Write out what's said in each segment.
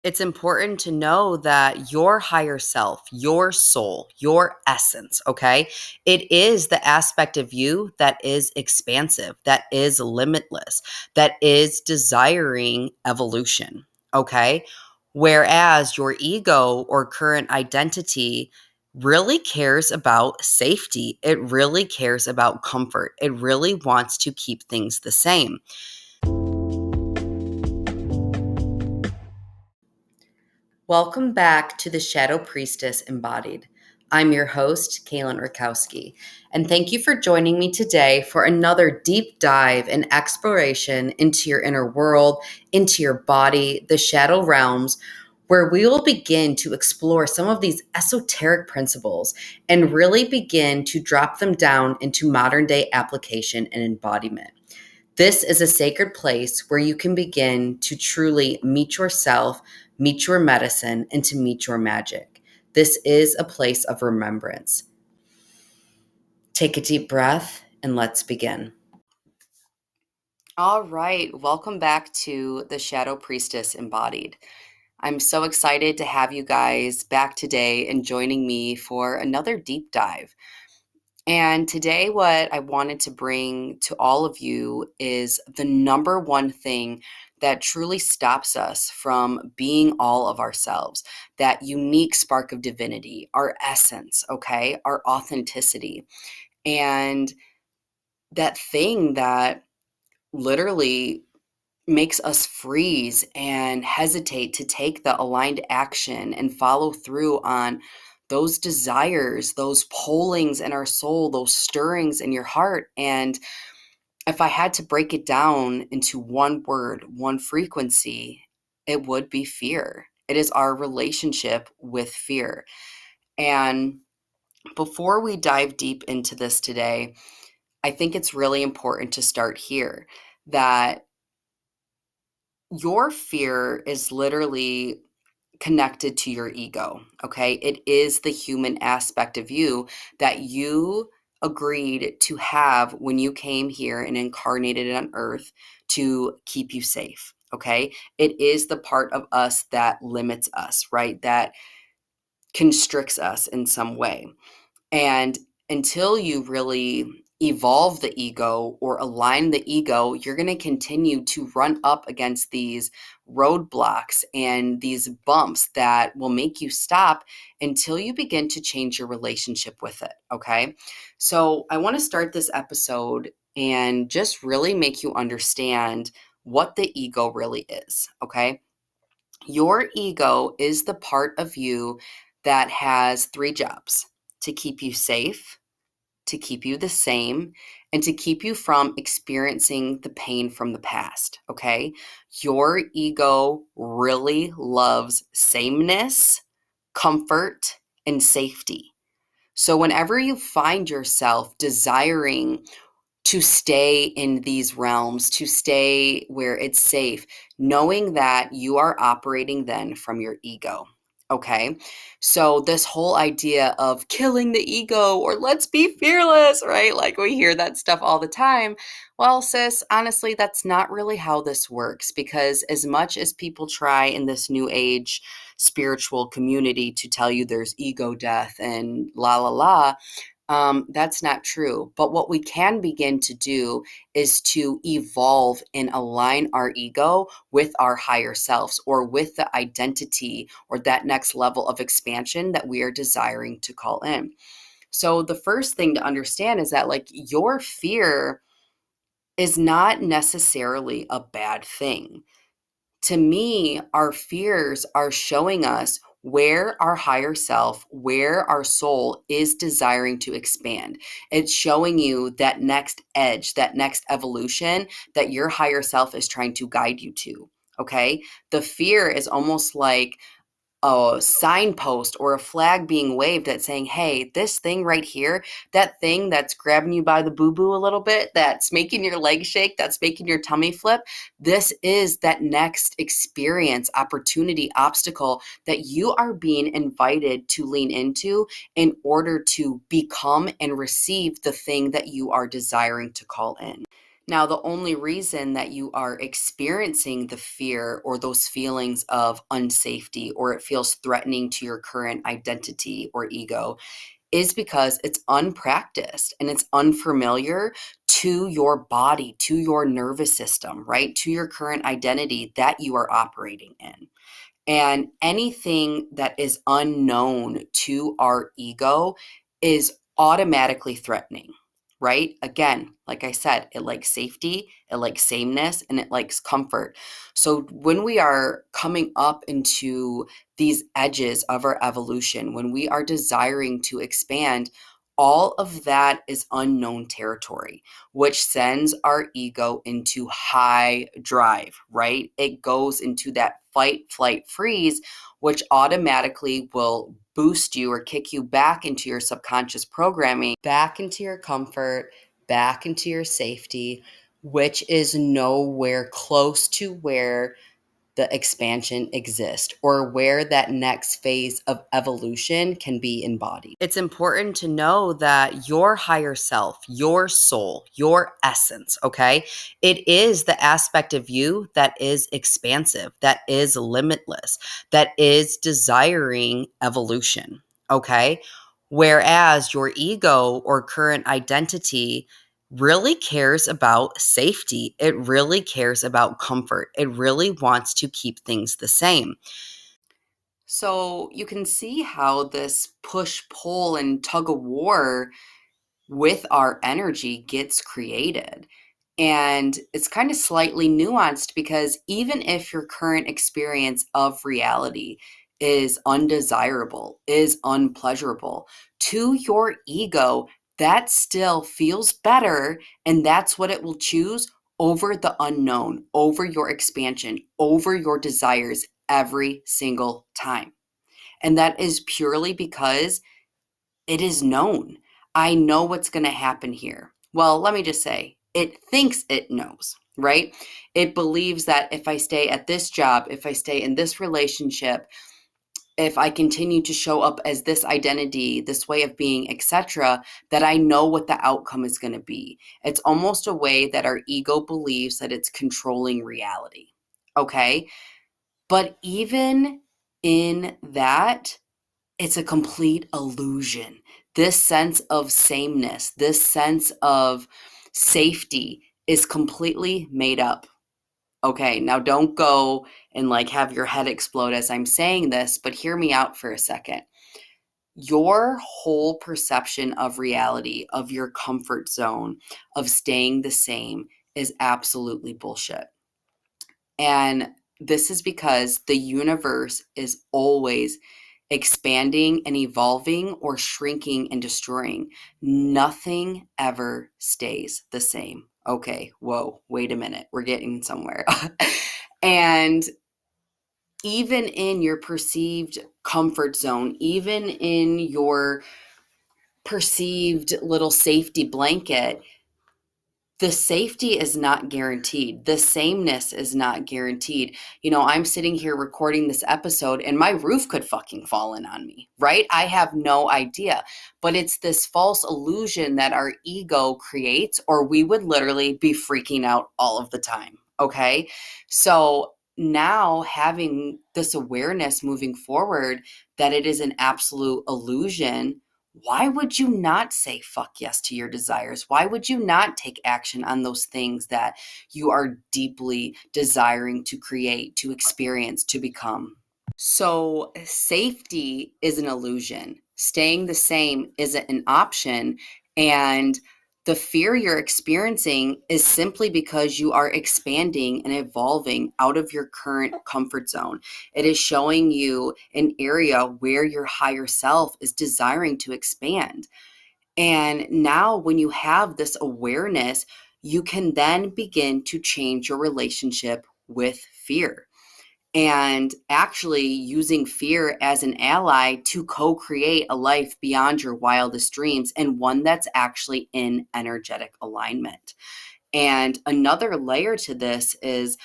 It's important to know that your higher self, your soul, your essence, okay, it is the aspect of you that is expansive, that is limitless, that is desiring evolution, okay? Whereas your ego or current identity really cares about safety, it really cares about comfort, it really wants to keep things the same. Welcome back to the Shadow Priestess Embodied. I'm your host, Kaylin Rakowski, and thank you for joining me today for another deep dive and exploration into your inner world, into your body, the shadow realms, where we will begin to explore some of these esoteric principles and really begin to drop them down into modern day application and embodiment. This is a sacred place where you can begin to truly meet yourself, meet your medicine, and to meet your magic. This is a place of remembrance. Take a deep breath and let's begin. All right, welcome back to the Shadow Priestess Embodied. I'm so excited to have you guys back today and joining me for another deep dive. And today, what I wanted to bring to all of you is the number one thing that truly stops us from being all of ourselves, that unique spark of divinity, our essence, okay, our authenticity, and that thing that literally makes us freeze and hesitate to take the aligned action and follow through on those desires, those pullings in our soul, those stirrings in your heart. And if I had to break it down into one word, one frequency, it would be fear. It is our relationship with fear. And before we dive deep into this today, I think it's really important to start here that your fear is literally connected to your ego, okay? It is the human aspect of you that you agreed to have when you came here and incarnated on earth to keep you safe, okay? It is the part of us that limits us, right? That constricts us in some way. And until you really evolve the ego or align the ego, you're going to continue to run up against these roadblocks and these bumps that will make you stop until you begin to change your relationship with it. Okay. So I want to start this episode and just really make you understand what the ego really is. Okay. Your ego is the part of you that has three jobs: to keep you safe, to keep you the same, and to keep you from experiencing the pain from the past, okay? Your ego really loves sameness, comfort, and safety. So whenever you find yourself desiring to stay in these realms, to stay where it's safe, knowing that you are operating then from your ego. Okay. So, this whole idea of killing the ego or let's be fearless, right? Like we hear that stuff all the time. Well, sis, honestly, that's not really how this works because as much as people try in this new age spiritual community to tell you there's ego death and la la la, that's not true. But what we can begin to do is to evolve and align our ego with our higher selves or with the identity or that next level of expansion that we are desiring to call in. So the first thing to understand is that like your fear is not necessarily a bad thing. To me, our fears are showing us where our higher self, where our soul is desiring to expand. It's showing you that next edge, that next evolution that your higher self is trying to guide you to. Okay. The fear is almost like a signpost or a flag being waved that's saying, hey, this thing right here, that thing that's grabbing you by the boo-boo a little bit, that's making your leg shake, that's making your tummy flip, this is that next experience, opportunity, obstacle that you are being invited to lean into in order to become and receive the thing that you are desiring to call in. Now, the only reason that you are experiencing the fear or those feelings of unsafety, or it feels threatening to your current identity or ego, is because it's unpracticed and it's unfamiliar to your body, to your nervous system, right? To your current identity that you are operating in. And anything that is unknown to our ego is automatically threatening, right? Again, like I said, it likes safety, it likes sameness, and it likes comfort. So when we are coming up into these edges of our evolution, when we are desiring to expand, all of that is unknown territory, which sends our ego into high drive, right? It goes into that fight, flight, freeze, which automatically will boost you or kick you back into your subconscious programming, back into your comfort, back into your safety, which is nowhere close to where the expansion exists or where that next phase of evolution can be embodied. It's important to know that your higher self, your soul, your essence, okay, it is the aspect of you that is expansive, that is limitless, that is desiring evolution, okay? Whereas your ego or current identity really cares about safety. It really cares about comfort. It really wants to keep things the same. So you can see how this push, pull, and tug of war with our energy gets created. And it's kind of slightly nuanced because even if your current experience of reality is undesirable, is unpleasurable, to your ego, that still feels better. And that's what it will choose over the unknown, over your expansion, over your desires every single time. And that is purely because it is known. I know what's going to happen here. Well, let me just say, it thinks it knows, right? It believes that if I stay at this job, if I stay in this relationship, if I continue to show up as this identity, this way of being, etc., that I know what the outcome is going to be. It's almost a way that our ego believes that it's controlling reality. Okay? But even in that, it's a complete illusion. This sense of sameness, this sense of safety is completely made up. Okay, now don't go and like have your head explode as I'm saying this, but hear me out for a second. Your whole perception of reality, of your comfort zone, of staying the same is absolutely bullshit. And this is because the universe is always expanding and evolving or shrinking and destroying. Nothing ever stays the same. Okay, whoa, wait a minute. We're getting somewhere. And even in your perceived comfort zone, even in your perceived little safety blanket, the safety is not guaranteed. The sameness is not guaranteed. You know, I'm sitting here recording this episode and my roof could fucking fall in on me, right? I have no idea. But it's this false illusion that our ego creates, or we would literally be freaking out all of the time. Okay. So now having this awareness moving forward that it is an absolute illusion, why would you not say fuck yes to your desires? Why would you not take action on those things that you are deeply desiring to create, to experience, to become? So, safety is an illusion. Staying the same isn't an option. And the fear you're experiencing is simply because you are expanding and evolving out of your current comfort zone. It is showing you an area where your higher self is desiring to expand. And now, when you have this awareness, you can then begin to change your relationship with fear and actually using fear as an ally to co-create a life beyond your wildest dreams and one that's actually in energetic alignment. And another layer to this is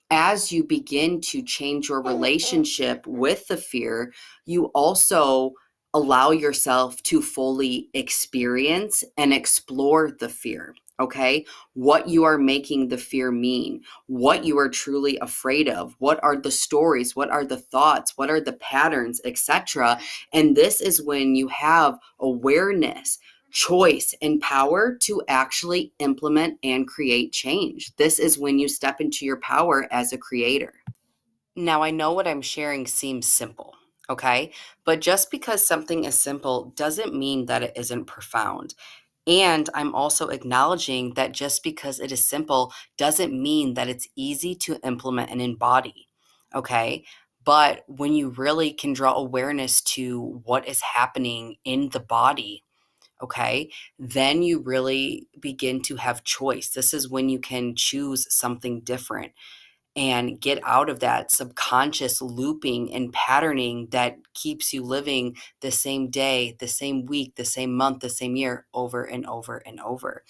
as you begin to change your relationship with the fear, you also allow yourself to fully experience and explore the fear. Okay, what you are making the fear mean, what you are truly afraid of, what are the stories, what are the thoughts, what are the patterns, etc. And this is when you have awareness, choice, and power to actually implement and create change. This is when you step into your power as a creator. Now, I know what I'm sharing seems simple, okay? But just because something is simple doesn't mean that it isn't profound. And I'm also acknowledging that just because it is simple doesn't mean that it's easy to implement and embody. Okay. But when you really can draw awareness to what is happening in the body, okay, then you really begin to have choice. This is when you can choose something different and get out of that subconscious looping and patterning that keeps you living the same day, the same week, the same month, the same year over and over and over.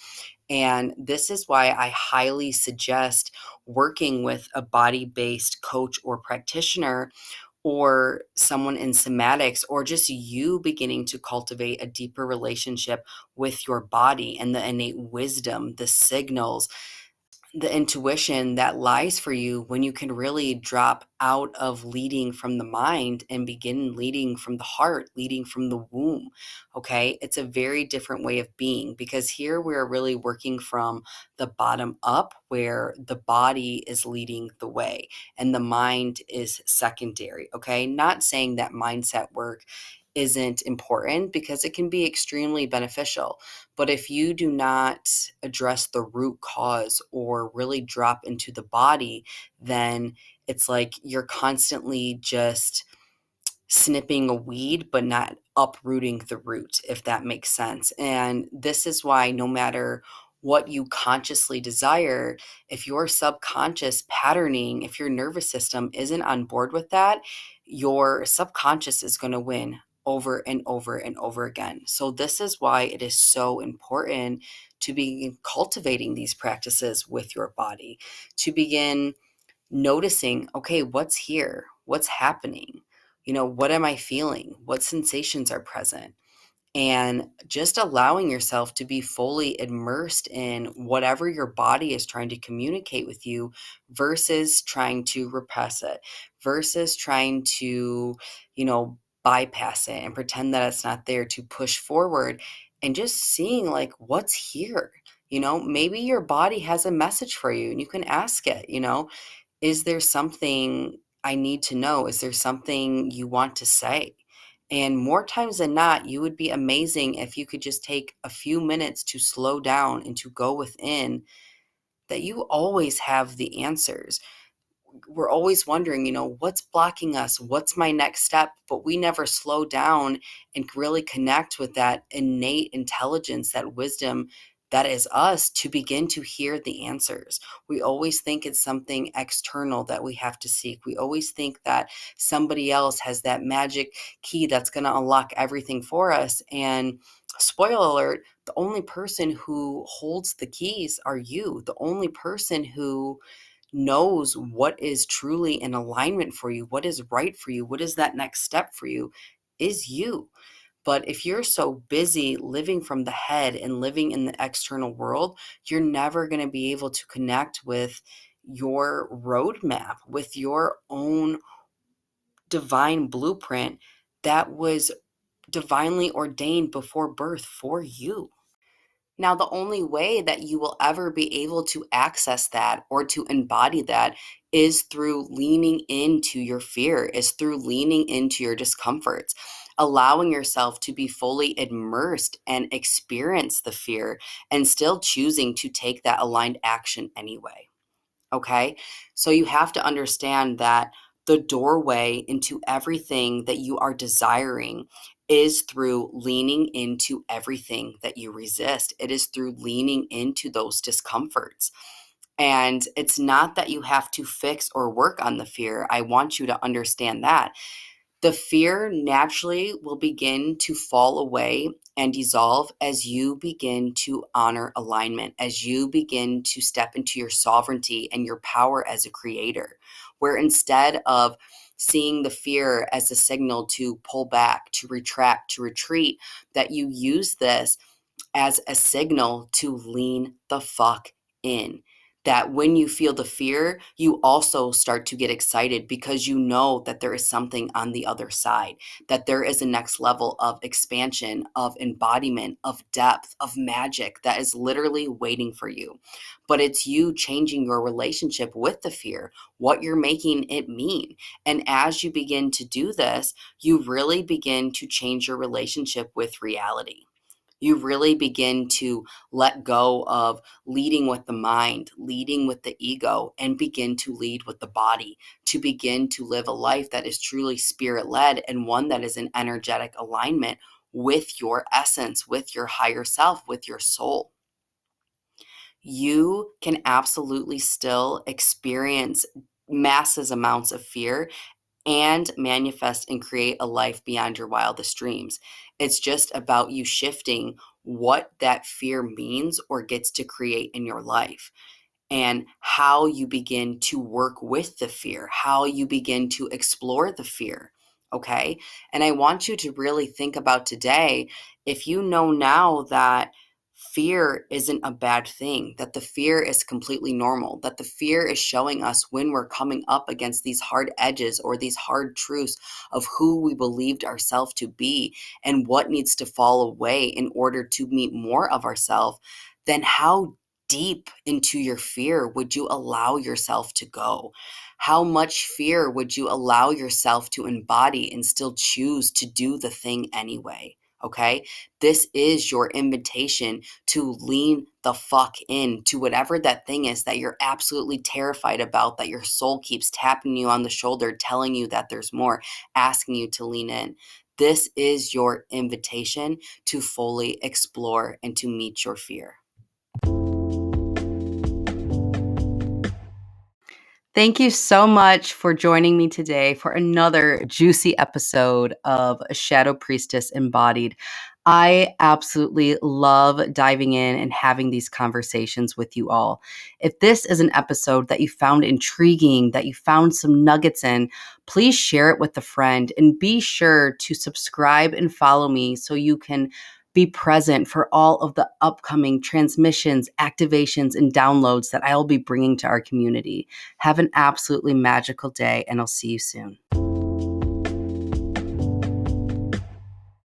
And this is why I highly suggest working with a body based coach or practitioner or someone in somatics, or just you beginning to cultivate a deeper relationship with your body and the innate wisdom, the signals, the intuition that lies for you when you can really drop out of leading from the mind and begin leading from the heart, leading from the womb. Okay. It's a very different way of being because here we're really working from the bottom up, where the body is leading the way and the mind is secondary. Okay. Not saying that mindset work isn't important, because it can be extremely beneficial. But if you do not address the root cause or really drop into the body, then it's like you're constantly just snipping a weed, but not uprooting the root, if that makes sense. And this is why no matter what you consciously desire, if your subconscious patterning, if your nervous system isn't on board with that, your subconscious is going to win over and over and over again. So this is why it is so important to be cultivating these practices with your body, to begin noticing, okay, what's here? What's happening? What am I feeling? What sensations are present? And just allowing yourself to be fully immersed in whatever your body is trying to communicate with you versus trying to repress it, versus trying to, bypass it and pretend that it's not there, to push forward and just seeing like what's here. Maybe your body has a message for you and you can ask it, is there something I need to know? Is there something you want to say? And more times than not, you would be amazing if you could just take a few minutes to slow down and to go within, that you always have the answers. We're always wondering, what's blocking us? What's my next step? But we never slow down and really connect with that innate intelligence, that wisdom that is us, to begin to hear the answers. We always think it's something external that we have to seek. We always think that somebody else has that magic key that's going to unlock everything for us. And spoiler alert, the only person who holds the keys are you. The only person who knows what is truly in alignment for you, what is right for you, what is that next step for you, is you. But if you're so busy living from the head and living in the external world, you're never going to be able to connect with your roadmap, with your own divine blueprint that was divinely ordained before birth for you. Now, the only way that you will ever be able to access that or to embody that is through leaning into your fear, is through leaning into your discomforts, allowing yourself to be fully immersed and experience the fear and still choosing to take that aligned action anyway. Okay. So you have to understand that the doorway into everything that you are desiring is through leaning into everything that you resist. It is through leaning into those discomforts. And it's not that you have to fix or work on the fear. I want you to understand that the fear naturally will begin to fall away and dissolve as you begin to honor alignment, as you begin to step into your sovereignty and your power as a creator, where instead of seeing the fear as a signal to pull back, to retract, to retreat, that you use this as a signal to lean the fuck in. That when you feel the fear, you also start to get excited because you know that there is something on the other side, that there is a next level of expansion, of embodiment, of depth, of magic that is literally waiting for you. But it's you changing your relationship with the fear, what you're making it mean. And as you begin to do this, you really begin to change your relationship with reality. You really begin to let go of leading with the mind, leading with the ego, and begin to lead with the body, to begin to live a life that is truly spirit led and one that is in energetic alignment with your essence, with your higher self, with your soul. You can absolutely still experience massive amounts of fear and manifest and create a life beyond your wildest dreams. It's just about you shifting what that fear means or gets to create in your life, and how you begin to work with the fear, how you begin to explore the fear. Okay. And I want you to really think about today, if you know now that fear isn't a bad thing, that the fear is completely normal, that the fear is showing us when we're coming up against these hard edges or these hard truths of who we believed ourselves to be and what needs to fall away in order to meet more of ourselves, then how deep into your fear would you allow yourself to go? How much fear would you allow yourself to embody and still choose to do the thing anyway? Okay. This is your invitation to lean the fuck in to whatever that thing is that you're absolutely terrified about, that your soul keeps tapping you on the shoulder, telling you that there's more, asking you to lean in. This is your invitation to fully explore and to meet your fear. Thank you so much for joining me today for another juicy episode of Shadow Priestess Embodied. I absolutely love diving in and having these conversations with you all. If this is an episode that you found intriguing, that you found some nuggets in, please share it with a friend and be sure to subscribe and follow me so you can be present for all of the upcoming transmissions, activations, and downloads that I'll be bringing to our community. Have an absolutely magical day, and I'll see you soon.